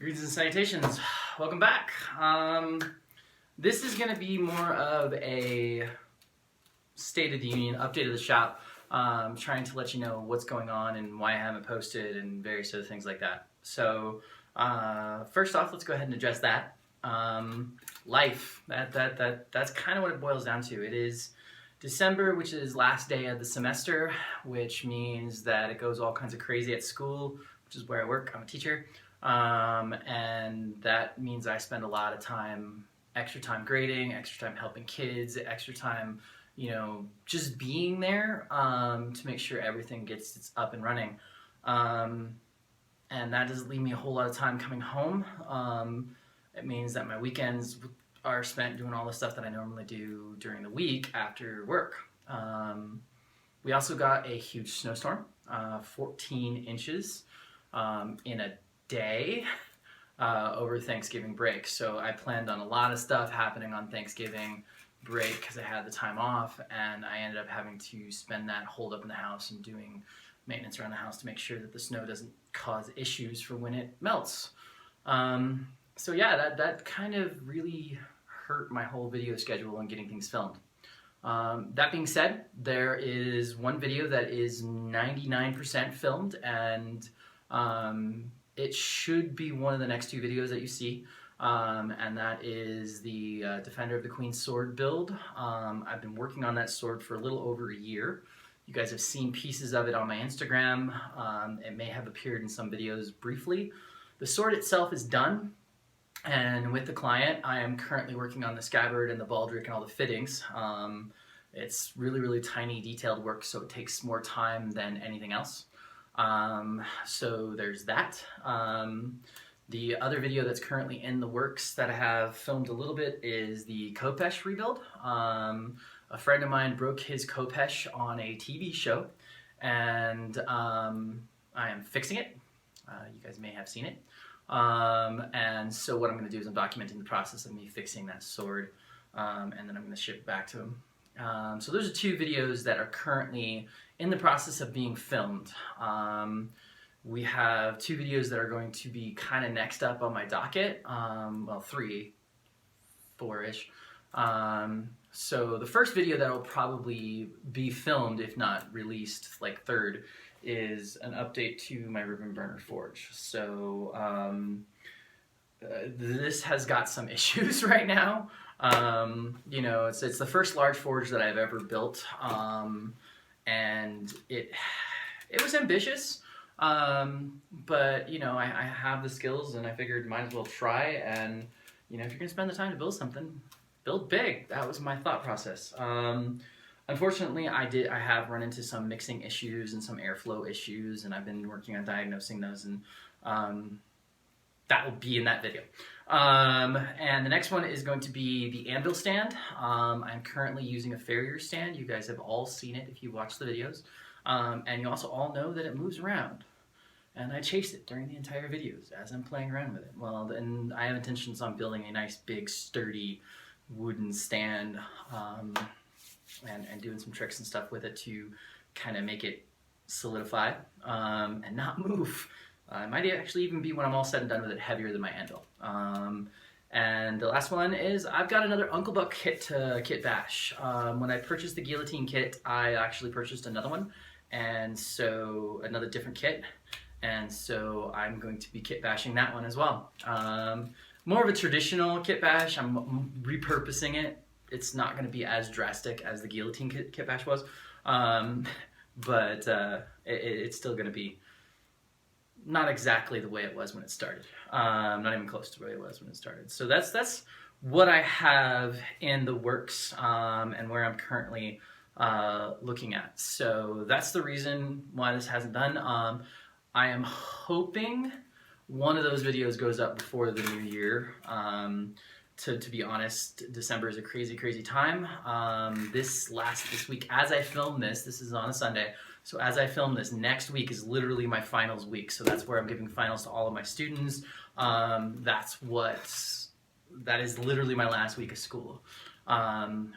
Greetings and salutations. Welcome back. This is going to be more of a State of the Union, update of the shop, trying to let you know what's going on and why I haven't posted and various other things like that. So first off, let's go ahead and address that. Life, that's kind of what it boils down to. It is December, which is last day of the semester, which means that it goes all kinds of crazy at school, which is where I work. I'm a teacher. And that means I spend a lot of time, extra time grading, extra time helping kids, extra time, just being there to make sure everything gets up and running. And that doesn't leave me a whole lot of time coming home. It means that my weekends are spent doing all the stuff that I normally do during the week after work. We also got a huge snowstorm, 14 inches in a day over Thanksgiving break. So I planned on a lot of stuff happening on Thanksgiving break because I had the time off, and I ended up having to spend that holed up in the house and doing maintenance around the house to make sure that the snow doesn't cause issues for when it melts. So yeah, that kind of really hurt my whole video schedule and getting things filmed. That being said, there is one video that is 99% filmed, and it should be one of the next two videos that you see, and that is the Defender of the Queen's Sword build. I've been working on that sword for a little over a year. You guys have seen pieces of it on my Instagram. It may have appeared in some videos briefly. The sword itself is done, and with the client, I am currently working on the scabbard and the baldric and all the fittings. It's really tiny detailed work, so it takes more time than anything else. So there's that. The other video that's currently in the works that I have filmed a little bit is the Khopesh Rebuild. A friend of mine broke his Khopesh on a TV show, and I am fixing it. You guys may have seen it. And so what I'm going to do is I'm documenting the process of me fixing that sword, and then I'm going to ship it back to him. So those are two videos that are currently in the process of being filmed. We have two videos that are going to be kind of next up on my docket. Well, four-ish. So the first video that will probably be filmed, if not released, like third, is an update to my Reuben burner forge. So this has got some issues right now. It's the first large forge that I've ever built, and it was ambitious, but I have the skills, and I figured might as well try. And if you're gonna spend the time to build something, build big. That was my thought process. Unfortunately, I have run into some mixing issues and some airflow issues, and I've been working on diagnosing those, and that will be in that video. And the next one is going to be the anvil stand. I'm currently using a farrier stand. You guys have all seen it if you watch the videos. And you also all know that it moves around. And I chased it during the entire videos as I'm playing around with it. Well, then I have intentions on building a nice, big, sturdy wooden stand, and doing some tricks and stuff with it to kind of make it solidify and not move. It might actually even be, when I'm all said and done with it, heavier than my anvil. And the last one is I've got another Uncle Buck kit to kit bash. When I purchased the guillotine kit, I actually purchased another one, and so another different kit, and so I'm going to be kit bashing that one as well. More of a traditional kit bash. I'm repurposing it. It's not going to be as drastic as the guillotine kit bash was, but it's still going to be not exactly the way it was when it started. Not even close to the way it was when it started. So that's what I have in the works, and where I'm currently looking at. So that's the reason why this hasn't done. I am hoping one of those videos goes up before the new year. To be honest, December is a crazy time. This week, as I film this is on a Sunday, so as I film this, next week is literally my finals week, so that's where I'm giving finals to all of my students. That is literally my last week of school.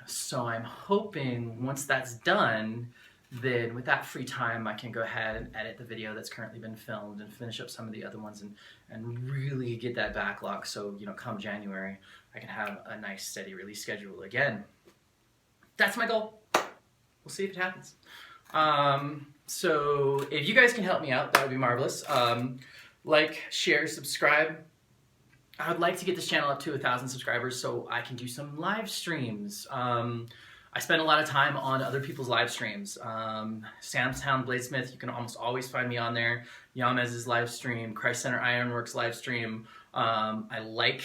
So I'm hoping once that's done, then with that free time, I can go ahead and edit the video that's currently been filmed and finish up some of the other ones and really get that backlog. So, you know, come January, I can have a nice steady release schedule again. That's my goal. We'll see if it happens. So if you guys can help me out, that would be marvelous. Like, share, subscribe. I would like to get this channel up to 1,000 subscribers so I can do some live streams. I spend a lot of time on other people's live streams. Sam's Town Bladesmith, you can almost always find me on there. Yamez's live stream, Christ Center Ironworks live stream. I like,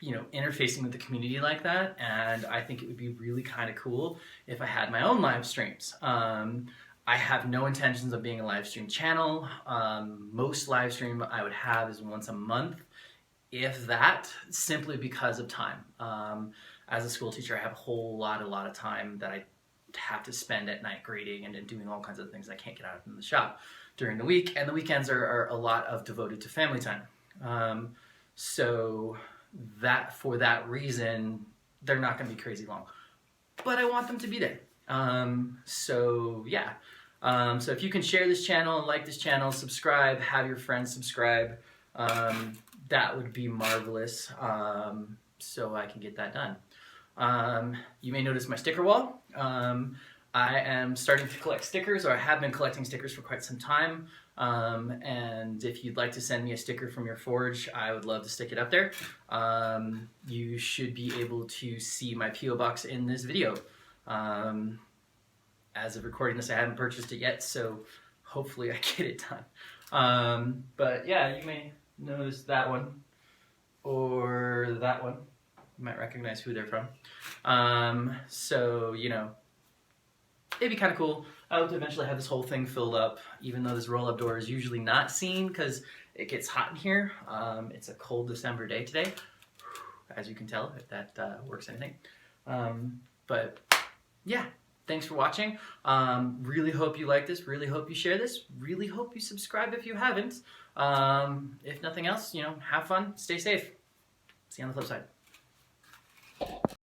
you know, interfacing with the community like that, and I think it would be really kind of cool if I had my own live streams. I have no intentions of being a live stream channel. Most live stream I would have is once a month, if that, simply because of time. As a school teacher, I have a lot of time that I have to spend at night grading and doing all kinds of things I can't get out in the shop during the week, and the weekends are a lot of devoted to family time. So that, for that reason, they're not going to be crazy long, but I want them to be there. So yeah. So if you can share this channel, like this channel, subscribe, have your friends subscribe, that would be marvelous, so I can get that done. You may notice my sticker wall. I am starting to collect stickers, or I have been collecting stickers for quite some time. And if you'd like to send me a sticker from your forge, I would love to stick it up there. You should be able to see my P.O. box in this video. As of recording this, I haven't purchased it yet, so hopefully I get it done. But yeah, you may notice that one, or that one. You might recognize who they're from. So, you know, it'd be kind of cool. I hope to eventually have this whole thing filled up, even though this roll-up door is usually not seen because it gets hot in here. It's a cold December day today, as you can tell, if that works anything. But yeah, thanks for watching. Really hope you like this. Really hope you share this. Really hope you subscribe if you haven't. If nothing else, you know, have fun, stay safe. See you on the flip side.